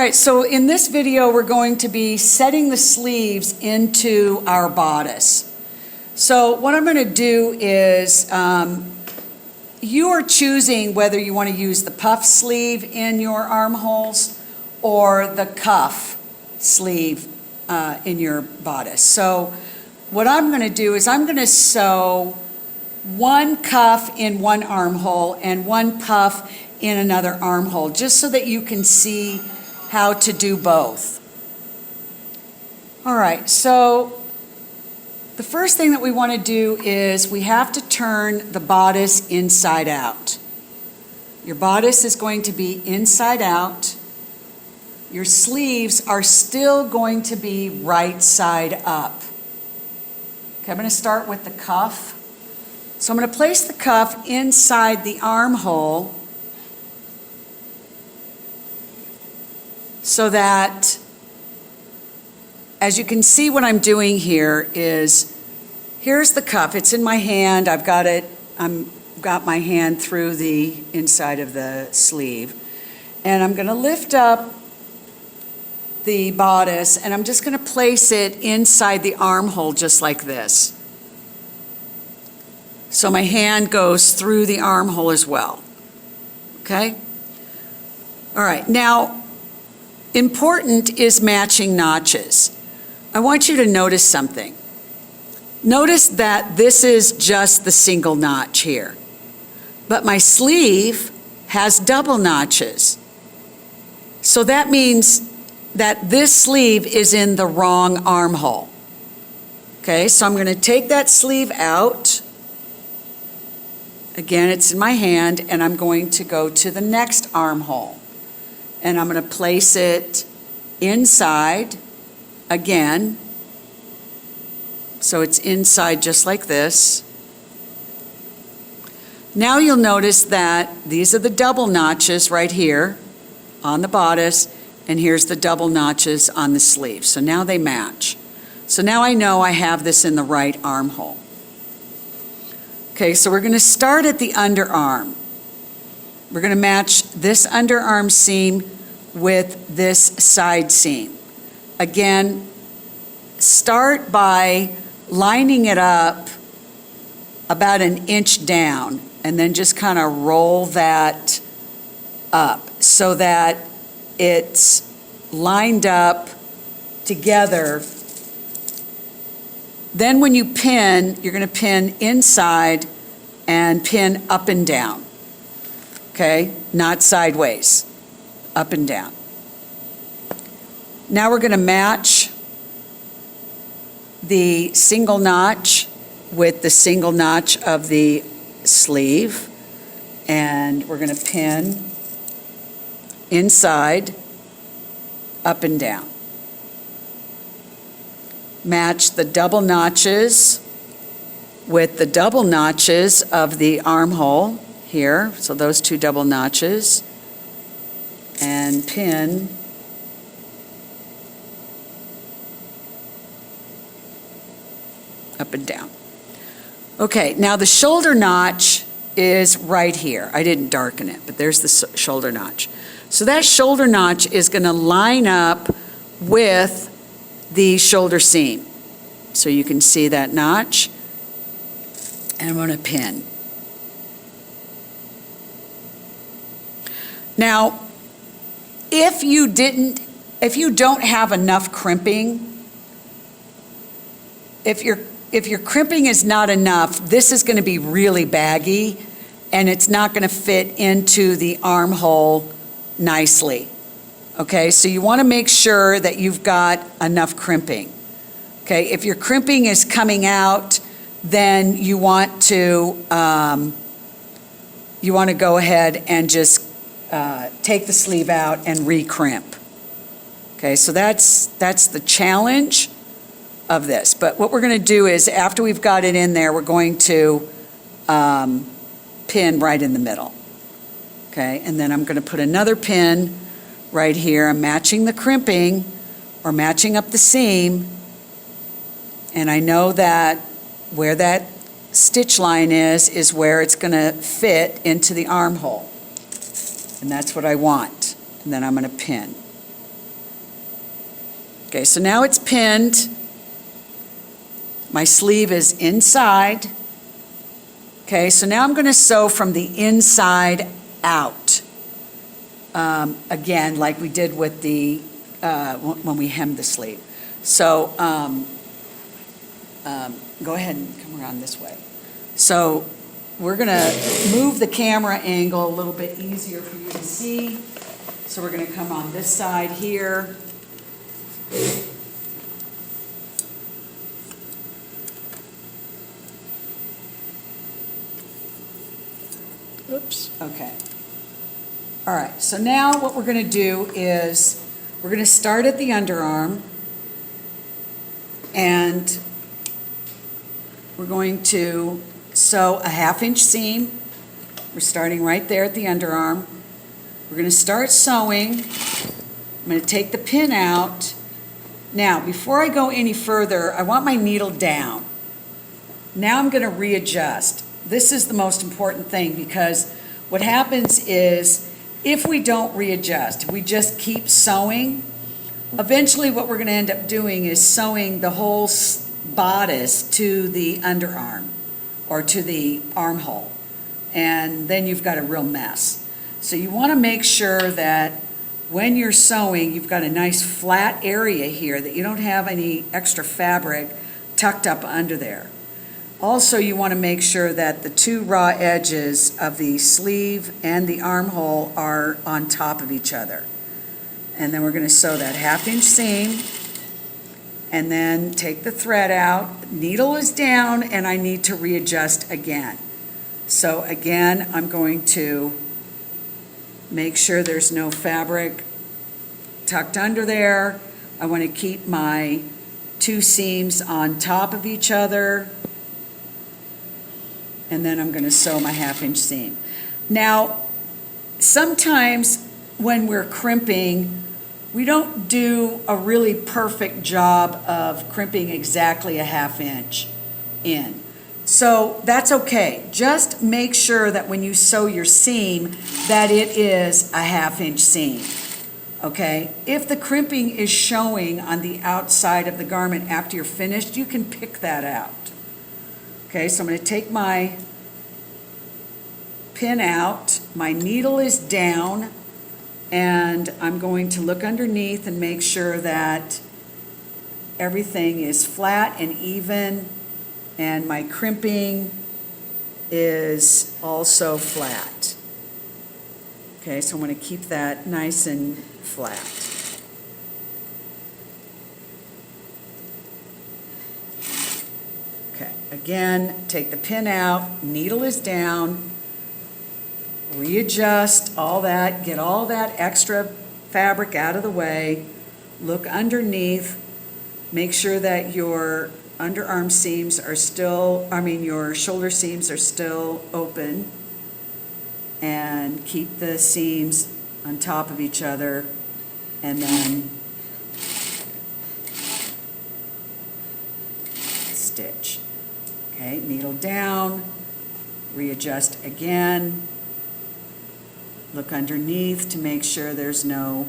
right, so in this video, we're going to be setting the sleeves into our bodice. So what I'm going to do is, you are choosing whether you want to use the puff sleeve in your armholes or the cuff sleeve in your bodice. So what I'm going to do is I'm going to sew one cuff in one armhole and one puff in another armhole, just so that you can see how to do both. All right, so the first thing that we want to do is we have to turn the bodice inside out. Your bodice is going to be inside out. Your sleeves are still going to be right side up. Okay, I'm going to start with the cuff. So I'm going to place the cuff inside the armhole so that, as you can see, what I'm doing here is, here's the cuff. It's in my hand. I've got my hand through the inside of the sleeve. And I'm going to lift up the bodice, and I'm just going to place it inside the armhole just like this. So my hand goes through the armhole as well. Okay? All right. Now, important is matching notches. I want you to notice something. Notice that this is just the single notch here, but my sleeve has double notches. So that means that this sleeve is in the wrong armhole. Okay, so I'm going to take that sleeve out. Again, it's in my hand, and I'm going to go to the next armhole. And I'm going to place it inside again. So it's inside just like this. Now you'll notice that these are the double notches right here on the bodice, and here's the double notches on the sleeve. So now they match. So now I know I have this in the right armhole. Okay, so we're going to start at the underarm. We're going to match this underarm seam with this side seam. Again, start by lining it up about an inch down, and then just kind of roll that up so that it's lined up together. Then when you pin, you're going to pin inside and pin up and down. Okay? Not sideways. Up and down. Now we're going to match the single notch with the single notch of the sleeve, and we're going to pin inside, up and down. Match the double notches with the double notches of the armhole here, so those two double notches, and pin up and down. Okay, now the shoulder notch is right here. I didn't darken it, but there's the shoulder notch. So that shoulder notch is going to line up with the shoulder seam. So you can see that notch, and I'm going to pin. Now, if you don't have enough crimping, if your crimping is not enough, this is going to be really baggy, and it's not going to fit into the armhole nicely. Okay, so you want to make sure that you've got enough crimping. Okay, if your crimping is coming out, then you want to go ahead and just take the sleeve out and re-crimp. Okay, so that's the challenge of this. But what we're going to do is, after we've got it in there, we're going to pin right in the middle. Okay, and then I'm going to put another pin right here. I'm matching the crimping or matching up the seam, and I know that where that stitch line is where it's going to fit into the armhole, and that's what I want. And then I'm going to pin. Okay, so now it's pinned. My sleeve is inside. Okay, so now I'm going to sew from the inside out. Again, like we did with the, when we hemmed the sleeve. So go ahead and come around this way. So we're going to move the camera angle a little bit easier for you to see. So we're going to come on this side here. Oops, okay. All right, so now what we're going to do is we're going to start at the underarm, and we're going to sew a 1/2 inch seam. We're starting right there at the underarm. We're going to start sewing. I'm going to take the pin out. Now, before I go any further, I want my needle down. Now I'm going to readjust. This is the most important thing, because what happens is if we don't readjust, if we just keep sewing, eventually what we're going to end up doing is sewing the whole bodice to the underarm or to the armhole, and then you've got a real mess. So you want to make sure that when you're sewing, you've got a nice flat area here, that you don't have any extra fabric tucked up under there. Also, you want to make sure that the two raw edges of the sleeve and the armhole are on top of each other. And then we're going to sew that 1/2 inch seam, and then take the thread out. Needle is down, and I need to readjust again. So again, I'm going to make sure there's no fabric tucked under there. I want to keep my two seams on top of each other. And then I'm going to sew my 1/2 inch seam. Now, sometimes when we're crimping, we don't do a really perfect job of crimping exactly a 1/2 inch in. So that's okay. Just make sure that when you sew your seam that it is a 1/2 inch seam. Okay? If the crimping is showing on the outside of the garment after you're finished, you can pick that out. Okay, so I'm going to take my pin out, my needle is down, and I'm going to look underneath and make sure that everything is flat and even, and my crimping is also flat. Okay, so I'm going to keep that nice and flat. Okay, again, take the pin out, needle is down, readjust all that, get all that extra fabric out of the way, look underneath, make sure that your underarm seams are still, your shoulder seams are still open, and keep the seams on top of each other, and then stitch. Okay, needle down, readjust again, look underneath to make sure there's no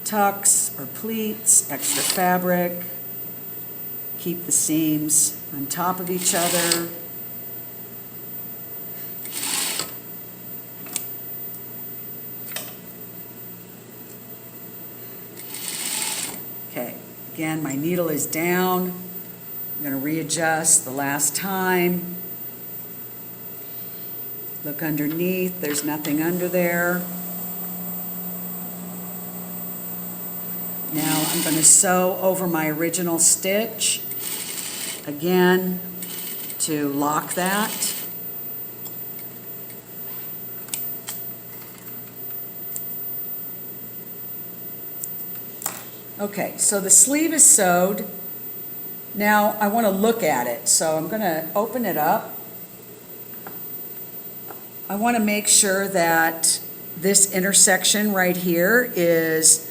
tucks or pleats, extra fabric. Keep the seams on top of each other. Okay, again, my needle is down. I'm going to readjust the last time. Look underneath, there's nothing under there. Now I'm going to sew over my original stitch again to lock that. Okay, so the sleeve is sewed. Now I want to look at it, so I'm going to open it up. I want to make sure that this intersection right here is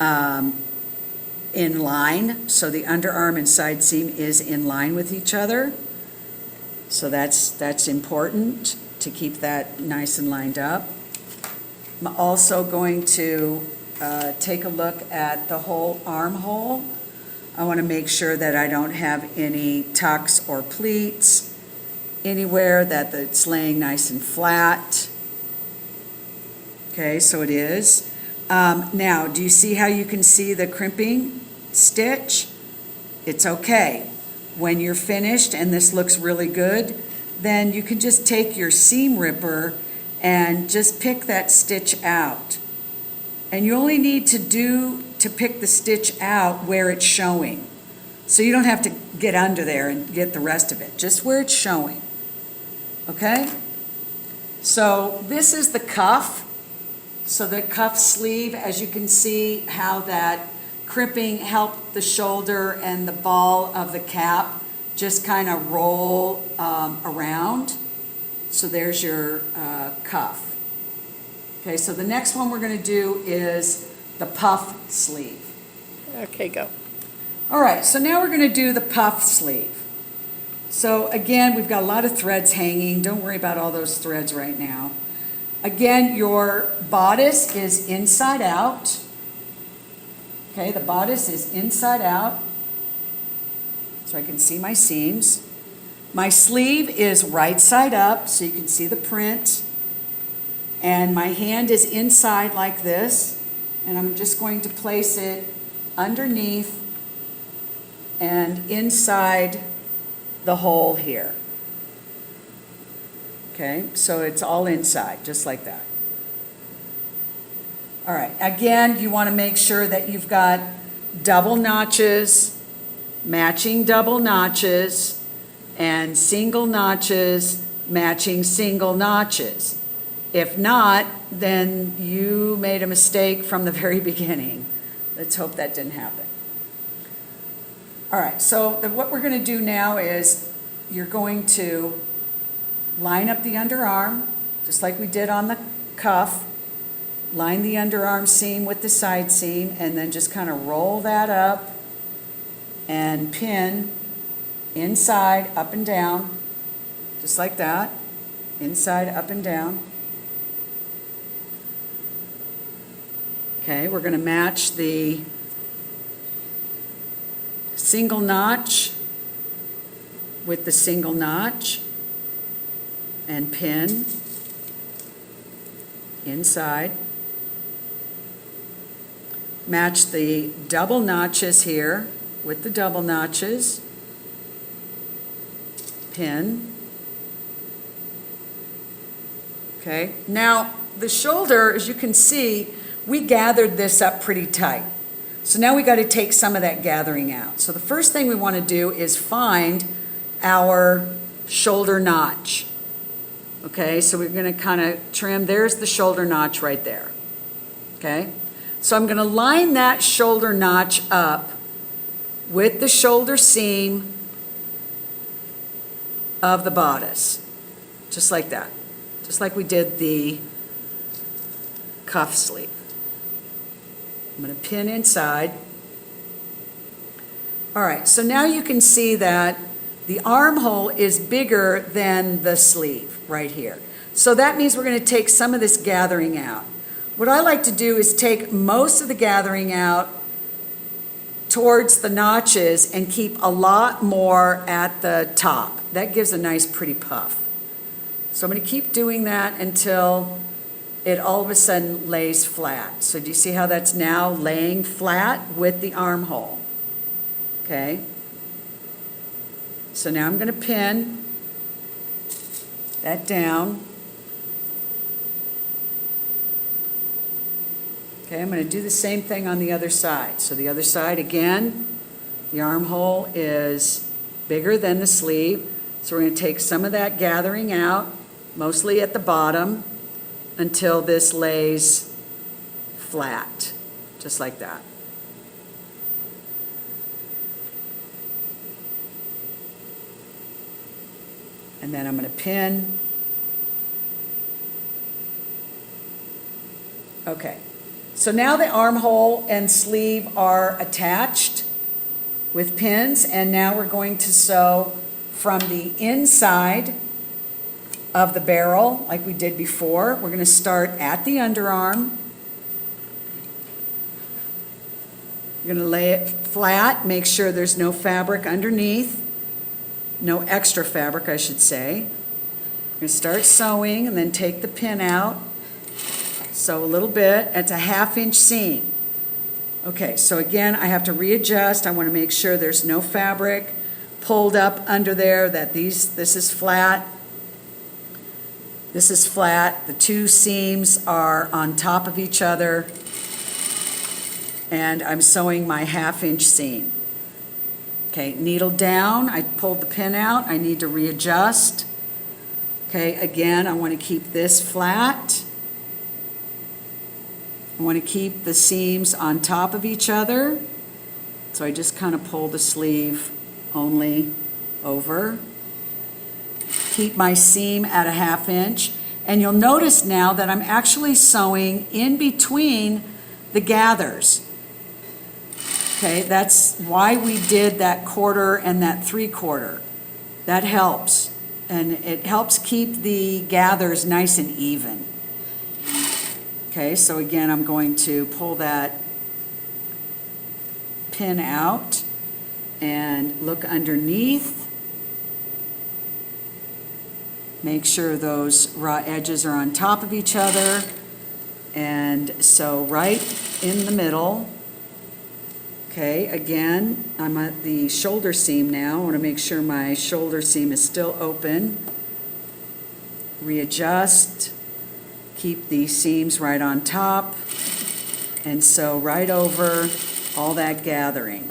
in line, so the underarm and side seam is in line with each other. So that's important to keep that nice and lined up. I'm also going to take a look at the whole armhole. I want to make sure that I don't have any tucks or pleats anywhere, that it's laying nice and flat. Okay, so it is. Now, do you see how you can see the crimping stitch? It's okay. When you're finished and this looks really good, then you can just take your seam ripper and just pick that stitch out. And you only need to pick the stitch out where it's showing. So you don't have to get under there and get the rest of it, just where it's showing. Okay? So this is the cuff. So the cuff sleeve, as you can see how that crimping helped the shoulder and the ball of the cap just kind of roll around. So there's your cuff. Okay, so the next one we're going to do is the puff sleeve. Okay, go. All right, so now we're going to do the puff sleeve. So again, we've got a lot of threads hanging. Don't worry about all those threads right now. Again, your bodice is inside out. Okay, the bodice is inside out, so I can see my seams. My sleeve is right side up, so you can see the print. And my hand is inside like this, and I'm just going to place it underneath and inside the hole here. Okay, so it's all inside, just like that. All right, again, you want to make sure that you've got double notches, matching double notches, and single notches, matching single notches. If not, then you made a mistake from the very beginning. Let's hope that didn't happen. All right, so what we're going to do now is you're going to line up the underarm, just like we did on the cuff. Line the underarm seam with the side seam, and then just kind of roll that up and pin inside, up and down, just like that, inside, up and down. Okay, we're going to match the single notch with the single notch and pin inside. Match the double notches here with the double notches, pin. Okay, now the shoulder, as you can see, we gathered this up pretty tight. So now we got to take some of that gathering out. So the first thing we want to do is find our shoulder notch. Okay, so we're going to kind of trim. There's the shoulder notch right there. Okay, so I'm going to line that shoulder notch up with the shoulder seam of the bodice, just like that, just like we did the cuff sleeve. I'm going to pin inside. All right, so now you can see that the armhole is bigger than the sleeve right here. So that means we're going to take some of this gathering out. What I like to do is take most of the gathering out towards the notches and keep a lot more at the top. That gives a nice pretty puff. So I'm going to keep doing that until it all of a sudden lays flat. So do you see how that's now laying flat with the armhole? Okay. So now I'm going to pin that down. Okay, I'm going to do the same thing on the other side. So the other side, again, the armhole is bigger than the sleeve. So we're going to take some of that gathering out, mostly at the bottom, until this lays flat, just like that. And then I'm going to pin. Okay, so now the armhole and sleeve are attached with pins, and now we're going to sew from the inside of the barrel like we did before. We're going to start at the underarm, You're going to lay it flat, make sure there's no fabric underneath, no extra fabric, I should say. You're going to start sewing and then take the pin out. Sew a little bit. It's a 1/2 inch seam. Okay, so again, I have to readjust. I want to make sure there's no fabric pulled up under there, that this is flat. This is flat. The two seams are on top of each other. And I'm sewing my 1/2 inch seam. Okay, needle down. I pulled the pin out. I need to readjust. Okay, again, I want to keep this flat. I want to keep the seams on top of each other. So I just kind of pull the sleeve only over. Keep my seam at a 1/2 inch. And you'll notice now that I'm actually sewing in between the gathers. Okay, that's why we did that 1/4 and that 3/4. That helps. And it helps keep the gathers nice and even. Okay, so again, I'm going to pull that pin out and look underneath. Make sure those raw edges are on top of each other. And sew right in the middle. Okay, again, I'm at the shoulder seam now. I want to make sure my shoulder seam is still open. Readjust. Keep the seams right on top. And sew right over all that gathering.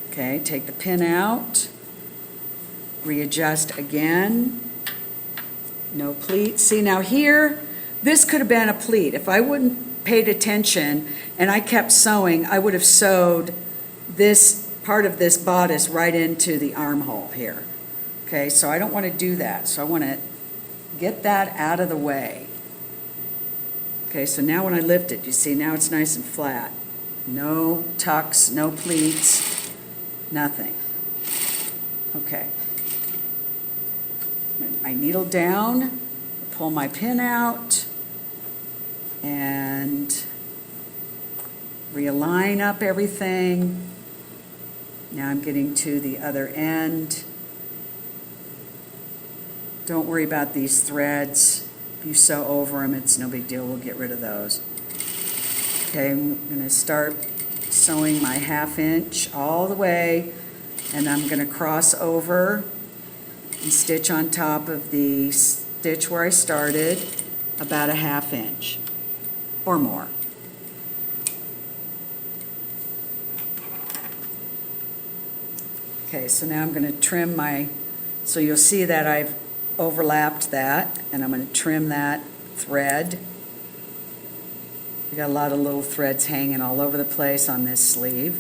Okay, take the pin out. Readjust again. No pleat. See, now here, this could have been a pleat. If I wouldn't paid attention and I kept sewing, I would have sewed this part of this bodice right into the armhole here. Okay, so I don't want to do that. So I want to get that out of the way. Okay, so now when I lift it, you see, now it's nice and flat. No tucks, no pleats, nothing. Okay. I needle down, pull my pin out, and realign up everything. Now I'm getting to the other end. Don't worry about these threads. If you sew over them, it's no big deal. We'll get rid of those. Okay, I'm going to start sewing my 1/2 inch all the way, and I'm going to cross over and stitch on top of the stitch where I started about a 1/2 inch or more. Okay, so now I'm going to trim so you'll see that I've overlapped that, and I'm going to trim that thread. We got a lot of little threads hanging all over the place on this sleeve.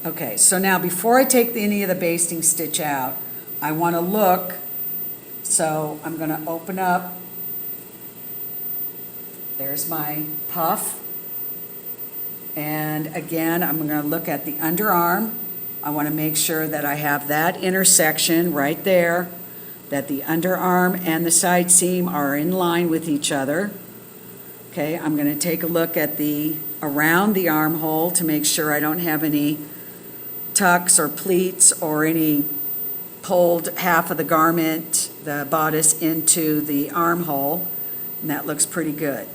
Okay, so now before I take any of the basting stitch out, I want to look, so I'm going to open up. There's my puff. And again, I'm going to look at the underarm. I want to make sure that I have that intersection right there, that the underarm and the side seam are in line with each other. Okay, I'm going to take a look at around the armhole to make sure I don't have any tucks or pleats or any pulled half of the garment, the bodice, into the armhole, and that looks pretty good.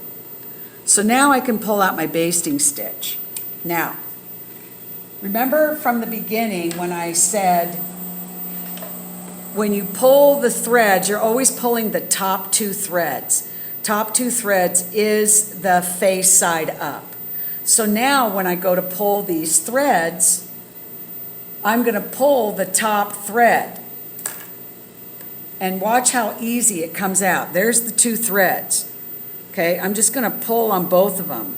So now I can pull out my basting stitch. Now, remember from the beginning when I said when you pull the threads, you're always pulling the top 2 threads. Top 2 threads is the face side up. So now when I go to pull these threads, I'm going to pull the top thread. And watch how easy it comes out. There's the 2 threads. Okay, I'm just going to pull on both of them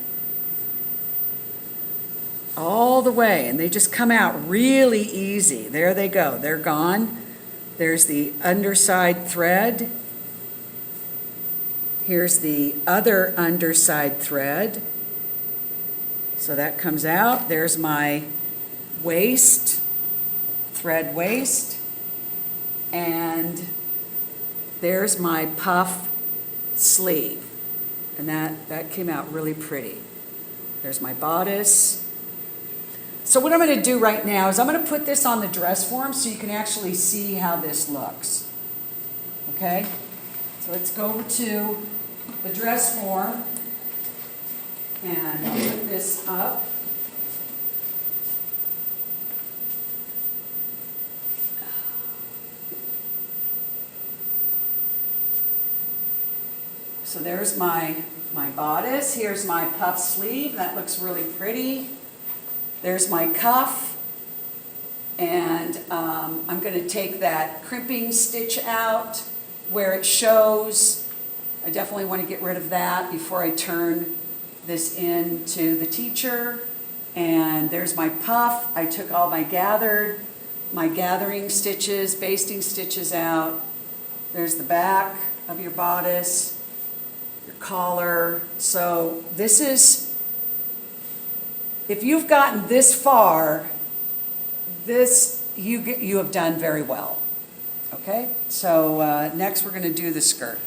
all the way, and they just come out really easy. There they go. They're gone. There's the underside thread. Here's the other underside thread. So that comes out. There's my waist, thread waist, and there's my puff sleeve. And that came out really pretty. There's my bodice. So what I'm going to do right now is I'm going to put this on the dress form so you can actually see how this looks. Okay? So let's go over to the dress form, and I'll put this up. So there's my bodice. Here's my puff sleeve. That looks really pretty. There's my cuff. And I'm going to take that crimping stitch out where it shows. I definitely want to get rid of that before I turn this in to the teacher. And there's my puff. I took all my gathering stitches, basting stitches out. There's the back of your bodice, your collar. So this is, if you've gotten this far, you have done very well. Okay, so next we're going to do the skirt.